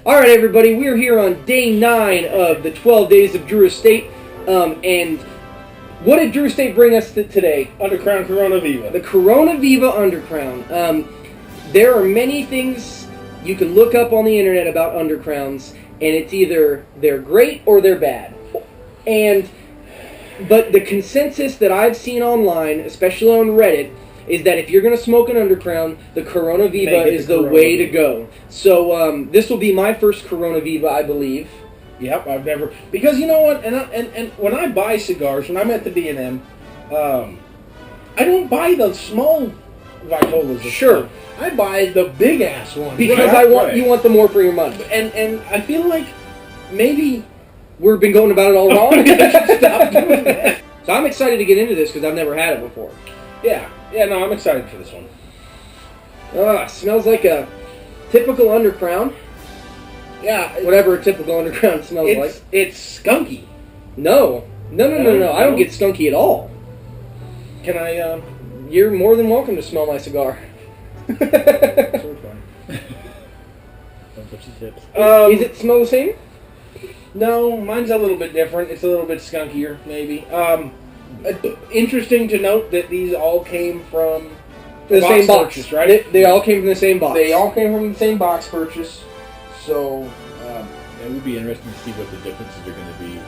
Alright everybody, we're here on day 9 of the 12 days of Drew Estate, and what did Drew Estate bring us today? Undercrown Corona Viva. The Corona Viva Undercrown. There are many things you can look up on the internet about Undercrowns, and it's either they're great or they're bad. But the consensus that I've seen online, especially on Reddit, is that if you're going to smoke an Undercrown, the Corona Viva is the way to go. So this will be my first Corona Viva, I believe. Yep, I've never... Because you know what, and when I buy cigars, when I'm at the D&M, I don't buy the small Vitolas. Sure. I buy the big-ass ones. Because you want the more for your money. And I feel like maybe... We've been going about it all wrong. I should stop doing that. So I'm excited to get into this because I've never had it before. Yeah, no, I'm excited for this one. Smells like a typical Undercrown. Yeah. Whatever a typical Undercrown smells like. It's skunky. No. I don't get skunky at all. Can I, You're more than welcome to smell my cigar. So fun. Is it smell the same? No, mine's a little bit different. It's a little bit skunkier, maybe. Interesting to note that these all came from the same box, purchase, right? They all came from the same box. They all came from the same box purchase. So, it would be interesting to see what the differences are going to be,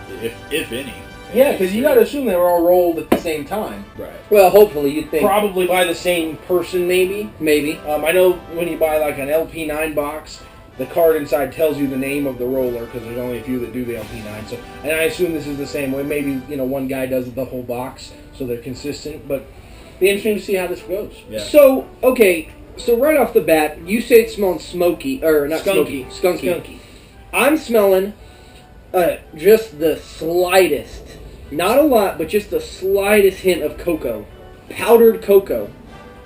if any. Yeah, because you got to assume they were all rolled at the same time. Right. Well, hopefully, you'd think. Probably by the same person, maybe. Maybe. I know when you buy like an LP9 box, the card inside tells you the name of the roller because there's only a few that do the LP9. So, and I assume this is the same way. Maybe one guy does the whole box, so they're consistent. But it'd be interesting to see how this goes. Yeah. So so right off the bat, you say it smells smoky or not Skunky. skunky. I'm smelling just the slightest, not a lot, but just the slightest hint of cocoa, powdered cocoa.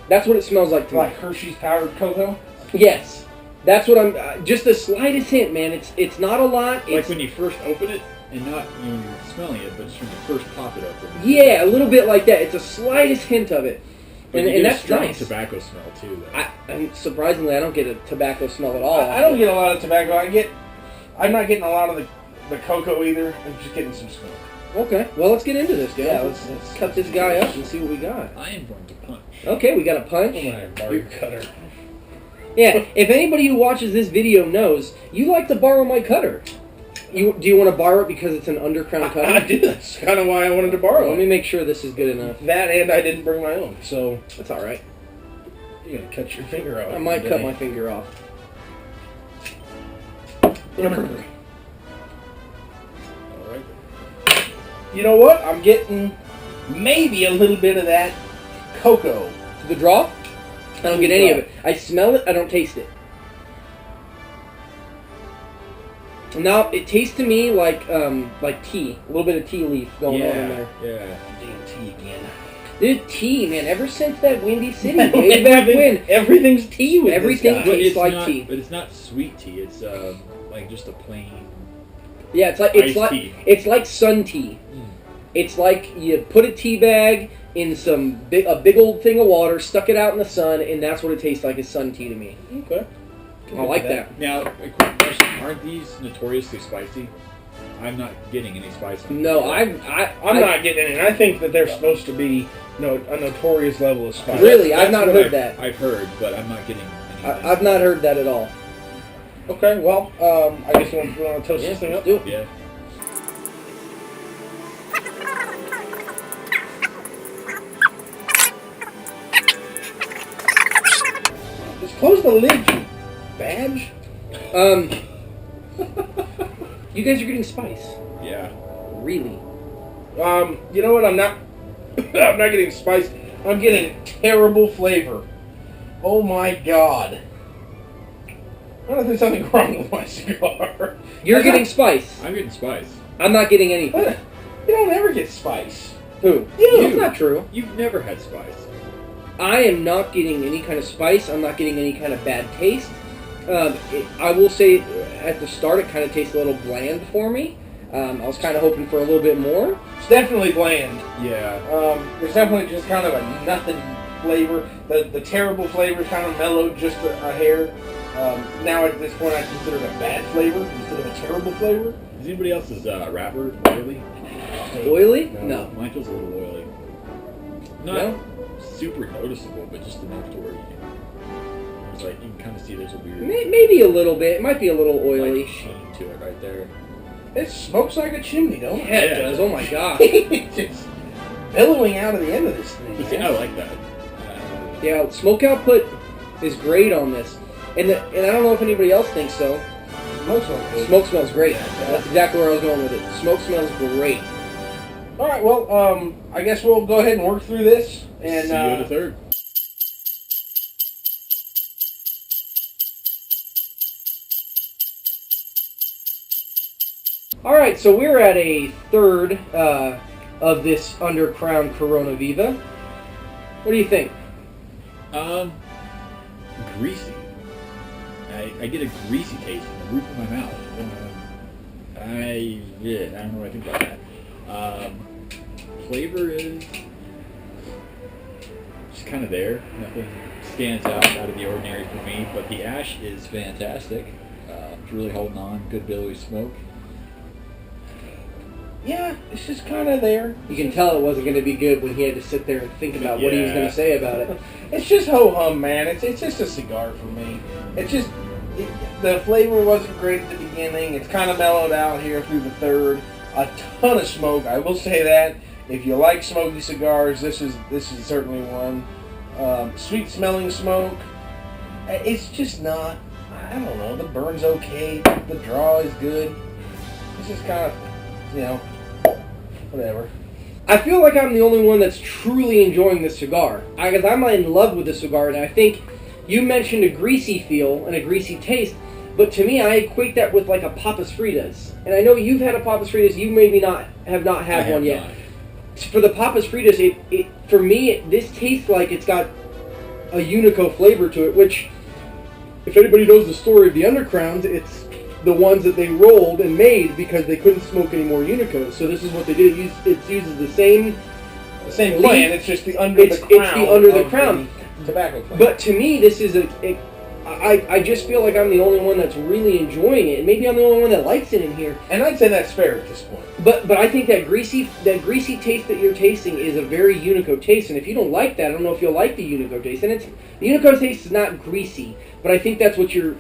That's what it smells like to me. Like Hershey's powdered cocoa. Yes. That's what I'm... just the slightest hint, man. It's not a lot. Like when you first open it, and not when you're smelling it, but just when you first pop it open. Yeah, a little bit like that. It's the slightest hint of it. But And that's a strong nice. tobacco smell, too. And surprisingly, I don't get a tobacco smell at all. I don't get a lot of tobacco. I'm not getting a lot of the cocoa either. I'm just getting some smoke. Okay, well, let's get into this, guys. Yeah, let's cut this guy up and see what we got. I am going to punch. Okay, we got a punch. I'm going to borrow your cutter. Yeah, if anybody who watches this video knows, you like to borrow my cutter. Do you want to borrow it because it's an Undercrown cutter? I did. That's kind of why I wanted to borrow Let it. me make sure this is good enough. That and I didn't bring my own, so That's all right. you're going to cut your finger off. I might cut my finger off. All right. You know what? I'm getting maybe a little bit of that cocoa. To the draw? I don't get any of it. I smell it, I don't taste it. Now, it tastes to me like tea. A little bit of tea leaf going on in there. Yeah. Damn tea again. Dude, tea, man. Ever since that Windy City, way back when. Everything's tea with Everything this tastes guy. But it's like not, tea. But it's not sweet tea. It's like just a plain Yeah, iced tea. It's like sun tea. It's like you put a tea bag in a big old thing of water, stuck it out in the sun, and that's what it tastes like, is sun tea to me. Okay. I like that. Now, a quick question. Aren't these notoriously spicy? I'm not getting any spice on No, these. I'm not getting any. I think that they're supposed to be a notorious level of spice. Really? I've not what heard that. I've heard, but I'm not getting any. I've not heard that at all. Okay, well, I guess you want to toast this thing up? Do it. Yeah. Just close the lid, you badge. You guys are getting spice. Yeah. Really? You know what? I'm not getting spice. I'm getting terrible flavor. Oh my god. I don't know if there's something wrong with my cigar. You're getting spice. I'm getting spice. I'm not getting anything. What? You don't ever get spice. Who? You. That's not true. You've never had spice. I am not getting any kind of spice. I'm not getting any kind of bad taste. I will say at the start it kind of tastes a little bland for me. I was kind of hoping for a little bit more. It's definitely bland. Yeah. There's definitely just kind of a nothing flavor. The terrible flavor kind of mellowed just a hair. Now at this point, I consider it a bad flavor instead of a terrible flavor. Is anybody else's wrapper oily? Oily? No. Mine feels a little oily. Not super noticeable, but just enough to where it's like you can kind of see there's a weird, maybe a little bit. It might be a little oily. like, sheen to it right there. It smokes like a chimney, don't it? Yeah, it does. Oh my god. It's just billowing out of the end of this thing. But see, I like that. Yeah, smoke output is great on this, and I don't know if anybody else thinks so. Smoke smells great. That's exactly where I was going with it. Smoke smells great. All right, well, I guess we'll go ahead and work through this. And see you at a third. All right, so we're at a third of this Undercrown Corona Viva. What do you think? Greasy. I get a greasy taste in the roof of my mouth. I don't know what I think about that. Flavor is just kind of there. Nothing stands out of the ordinary for me, but the ash is fantastic. It's really holding on. Good billowy smoke. yeah, it's just kind of there. You can tell it wasn't going to be good when he had to sit there and think about what he was going to say about it. It's just ho-hum, man. It's just a cigar for me. It's just, the flavor wasn't great at the beginning. It's kind of mellowed out here through the third. A ton of smoke, I will say that. If you like smoky cigars, this is certainly one. Sweet smelling smoke. It's just not, I don't know, the burn's okay. The draw is good. It's just kind of, whatever. I feel like I'm the only one that's truly enjoying this cigar. Because I'm in love with the cigar, and I think you mentioned a greasy feel and a greasy taste, but to me, I equate that with like a Papas Fritas. And I know you've had a Papas Fritas, you maybe have not had one yet. For the Papas Fritas, for me, this tastes like it's got a Unico flavor to it, which, if anybody knows the story of the Undercrowns, it's the ones that they rolled and made because they couldn't smoke any more Unicos. So this is what they did. It uses the same plant. It's just the under the crown. It's the under the crown. Tobacco plant. But to me, this is I just feel like I'm the only one that's really enjoying it. And maybe I'm the only one that likes it in here. And I'd say that's fair at this point. But I think that greasy taste that you're tasting is a very Unico taste. And if you don't like that, I don't know if you'll like the Unico taste. And the Unico taste is not greasy, but I think that's what you're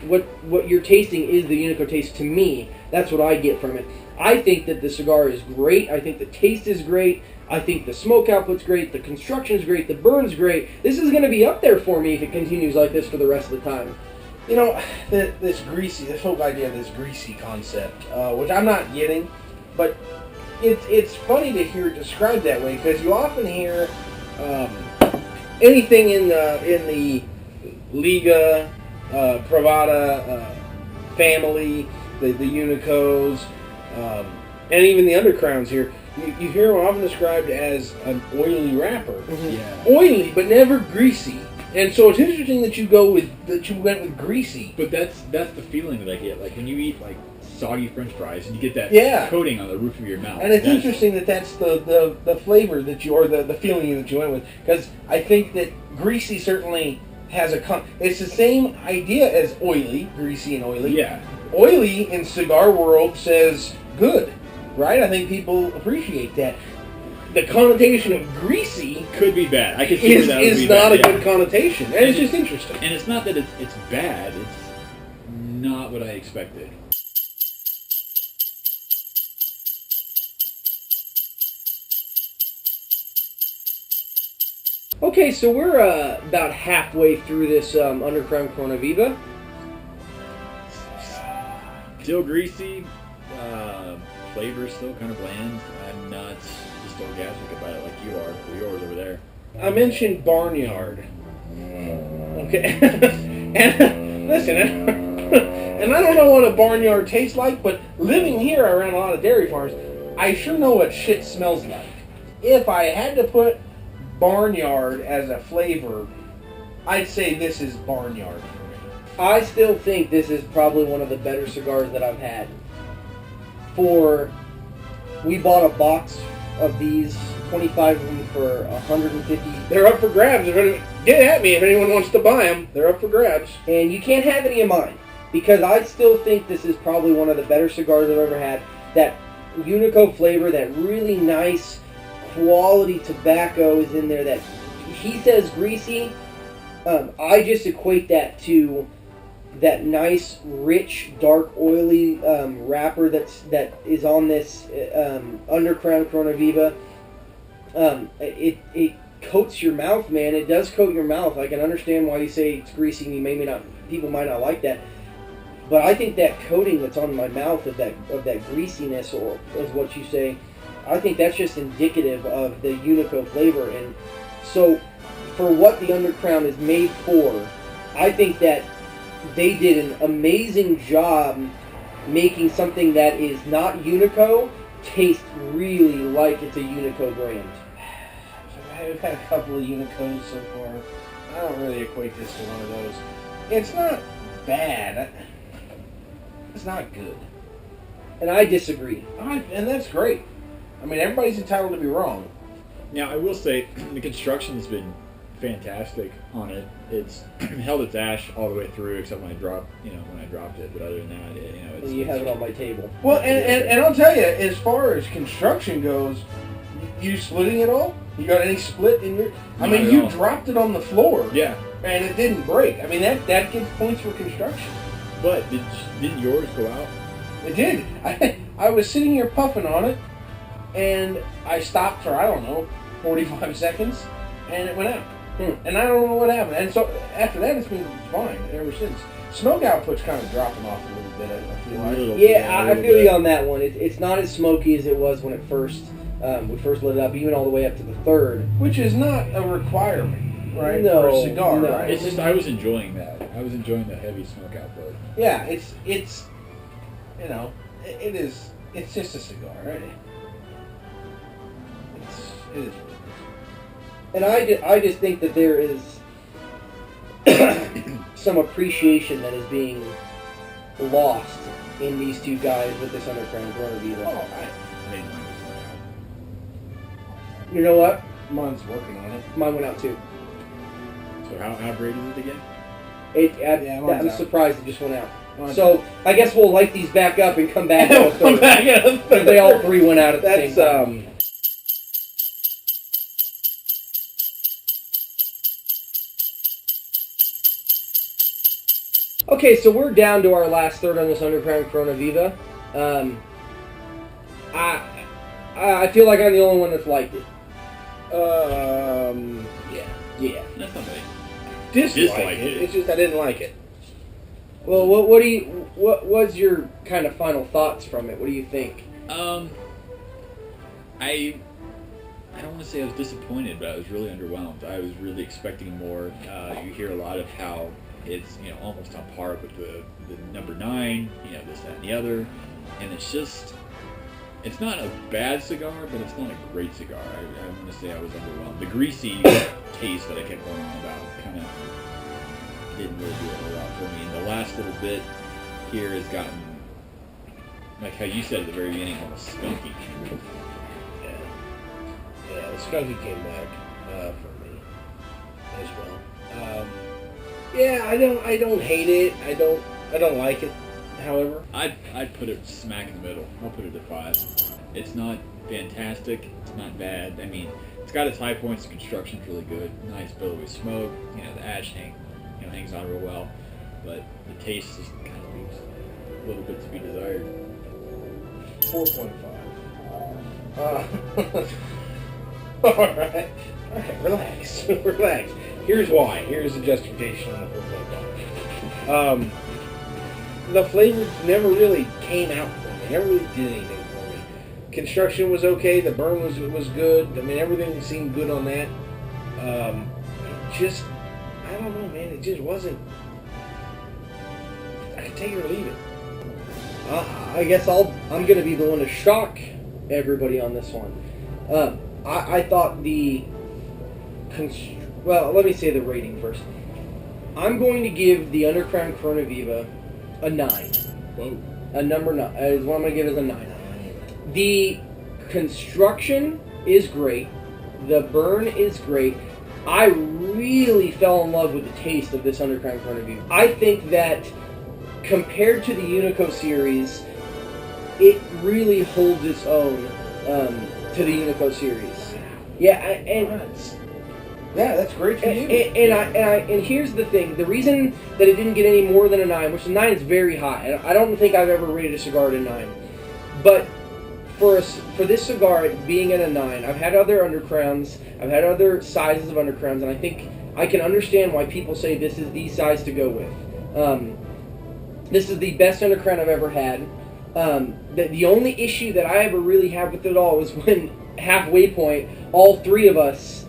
tasting is the Unico taste to me. That's what I get from it. I think that the cigar is great. I think the taste is great. I think the smoke output's great. The construction's great. The burn's great. This is going to be up there for me if it continues like this for the rest of the time. You know, this whole idea of this greasy concept, which I'm not getting, but it's funny to hear it described that way because you often hear anything in the Liga, Pravada family, the Unicos, and even the Undercrowns here. You hear them often described as an oily wrapper. Mm-hmm. Yeah. Oily, but never greasy. And so it's interesting that you went with greasy. But that's the feeling that I get. Like when you eat like soggy French fries and you get that coating on the roof of your mouth. And it's interesting that's the flavor that the feeling that you went with. Because I think that greasy certainly has it's the same idea as oily, greasy and oily. Yeah. Oily in cigar world says good, right? I think people appreciate that. The connotation of greasy could be bad. I could see that is not a good connotation. And it's just interesting. And it's not that it's bad. It's not what I expected. Okay, so we're about halfway through this Undercrown Corona Viva. Still greasy. Flavor still kind of bland. I'm not just orgasmic about it like you are, or yours over there. I mentioned barnyard. Okay. And listen, and I don't know what a barnyard tastes like, but living here around a lot of dairy farms, I sure know what shit smells like. If I had to put barnyard as a flavor, I'd say this is barnyard for me. I still think this is probably one of the better cigars that I've had. We bought a box of these 25 of them for 150. They're up for grabs. Get at me if anyone wants to buy them. They're up for grabs. And you can't have any of mine, because I still think this is probably one of the better cigars I've ever had. That Unico flavor, that really nice quality tobacco is in there. That he says greasy. I just equate that to that nice, rich, dark, oily wrapper that is on this Undercrown Corona Viva. It coats your mouth, man. It does coat your mouth. I can understand why you say it's greasy. And people might not like that, but I think that coating that's on my mouth of that greasiness, or is what you say, I think that's just indicative of the Unico flavor. And so, for what the Undercrown is made for, I think that they did an amazing job making something that is not Unico taste really like it's a Unico brand. I've had a couple of Unicos so far. I don't really equate this to one of those. It's not bad. It's not good. And I disagree. And that's great. I mean, everybody's entitled to be wrong. Now, I will say the construction's been fantastic on it. It's held its ash all the way through, except when I dropped it. But other than that, You have it on my table. Well, and I'll tell you, as far as construction goes, you splitting it all? You got any split in your? I mean, you dropped it on the floor. Yeah. And it didn't break. I mean, that gets points for construction. But didn't yours go out? It did. I was sitting here puffing on it, and I stopped for, I don't know, 45 seconds, and it went out. And I don't know what happened. And so after that, it's been fine ever since. Smoke output's kind of dropping off a little bit, I feel like. Yeah, I feel you on that one. It's not as smoky as it was when we first lit it up, even all the way up to the third. Which is not a requirement, right? No, for a cigar, no. right? It's just I was enjoying that. I was enjoying the heavy smoke output. Yeah, it's you know, it's just a cigar, right? It is. And I just think that there is some appreciation that is being lost in these two guys with this Undercrown Corona Viva. I think mine was out. You know what? Mine's working on it. Mine went out too. So how great is it again? I'm surprised it just went out. Mine's So I guess we'll light these back up and come back to a Come third. back at a third. They all three went out at the same time. Okay, so we're down to our last third on this Undercrown Corona Viva. I feel like I'm the only one that's liked it. Yeah. That's not bad. Dislike it. It's just I didn't like it. Well, what was your kind of final thoughts from it? What do you think? I don't want to say I was disappointed, but I was really underwhelmed. I was really expecting more. You hear a lot of how it's almost on par with the number 9, this, that, and the other, and it's not a bad cigar, but it's not a great cigar. I want to say I was underwhelmed. The greasy taste that I kept going on about kind of didn't really do a whole lot for me. And the last little bit here has gotten, like how you said at the very beginning, almost skunky. Yeah, the skunky came back for me as well. Yeah, I don't hate it. I don't like it. However, I'd put it smack in the middle. I'll put it at 5. It's not fantastic. It's not bad. I mean, it's got its high points. The construction's really good. Nice billowy smoke. The ash hangs on real well. But the taste just kind of leaves a little bit to be desired. 4.5. All right, relax. Here's why. Here's the justification on the 4.5. The flavor never really came out for me. Never really did anything for me. Construction was okay. The burn was good. I mean, everything seemed good on that. Just, I don't know, man. It just wasn't. I could take it or leave it. I guess I'm going to be the one to shock everybody on this one. I thought well, let me say the rating first. I'm going to give the Undercrown Corona Viva a 9. Whoa. A number 9 is what I'm going to give it as a 9. The construction is great. The burn is great. I really fell in love with the taste of this Undercrown Corona Viva. I think that compared to the Unico series, it really holds its own to the Unico series. Yeah, that's great for you. And here's the thing: the reason that it didn't get any more than a 9, which a 9 is very high. I don't think I've ever rated a cigar at a 9, but for this cigar being at a 9, I've had other Undercrowns, I've had other sizes of Undercrowns, and I think I can understand why people say this is the size to go with. This is the best Undercrown I've ever had. The only issue that I ever really had with it all was when halfway point, all three of us,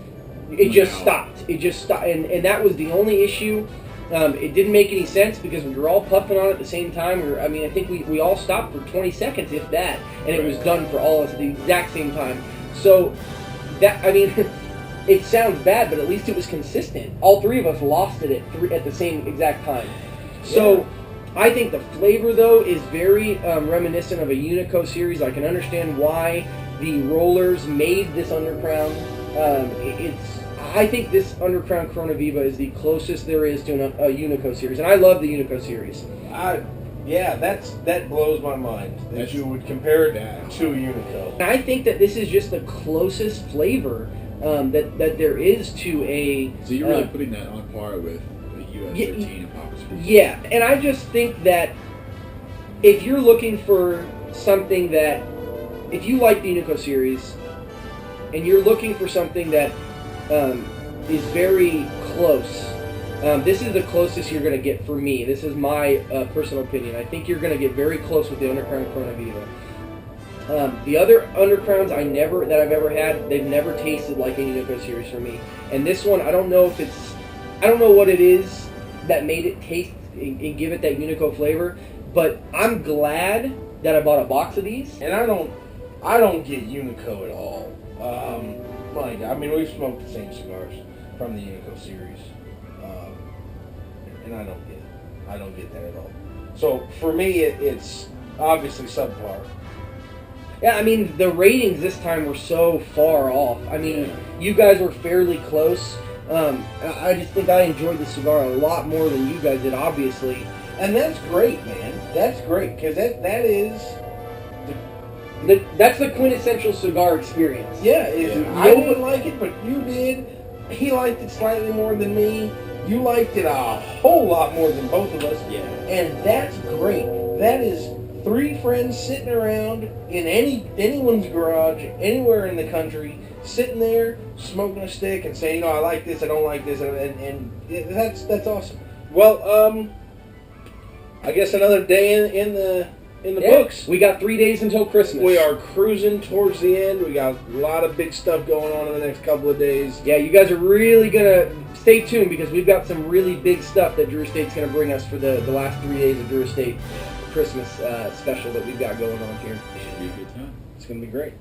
it just stopped. It just stopped, and that was the only issue. It didn't make any sense because we were all puffing on it at the same time. I think we all stopped for 20 seconds, if that, and it was done for all of us at the exact same time. So, it sounds bad, but at least it was consistent. All three of us lost it at the same exact time. So, I think the flavor, though, is very reminiscent of a Unico series. I can understand why the rollers made this Undercrown. I think this Undercrown Corona Viva is the closest there is to a Unico series, and I love the Unico series. That blows my mind that you would compare it to a Unico. And I think that this is just the closest flavor that there is to a... So you're really putting that on par with the US 13 and Papa's Cruiser. Yeah, and I just think that if you're looking for something that... If you like the Unico series, and you're looking for something that is very close, this is the closest you're going to get for me. This is my personal opinion. I think you're going to get very close with the Undercrown Corona Viva. The other Undercrowns that I've ever had, they've never tasted like a Unico series for me. And this one, I don't know what it is that made it taste and give it that Unico flavor, but I'm glad that I bought a box of these. And I don't get Unico at all. We've smoked the same cigars from the Unico series, and I don't get that at all. So for me, it's obviously subpar. Yeah, the ratings this time were so far off. You guys were fairly close. I just think I enjoyed the cigar a lot more than you guys did, obviously. And that's great, man. That's great, because that is... That's the quintessential cigar experience. Yeah, I didn't like it, but you did. He liked it slightly more than me. You liked it a whole lot more than both of us. Yeah. And that's great. That is 3 friends sitting around in anyone's garage, anywhere in the country, sitting there, smoking a stick and saying, I like this, I don't like this, and that's awesome. Well, I guess another day in the books. We got 3 days until Christmas. We are cruising towards the end. We got a lot of big stuff going on in the next couple of days. Yeah, you guys are really going to stay tuned because we've got some really big stuff that Drew Estate's going to bring us for the last 3 days of Drew Estate Christmas special that we've got going on here. It should be a good time. It's going to be great.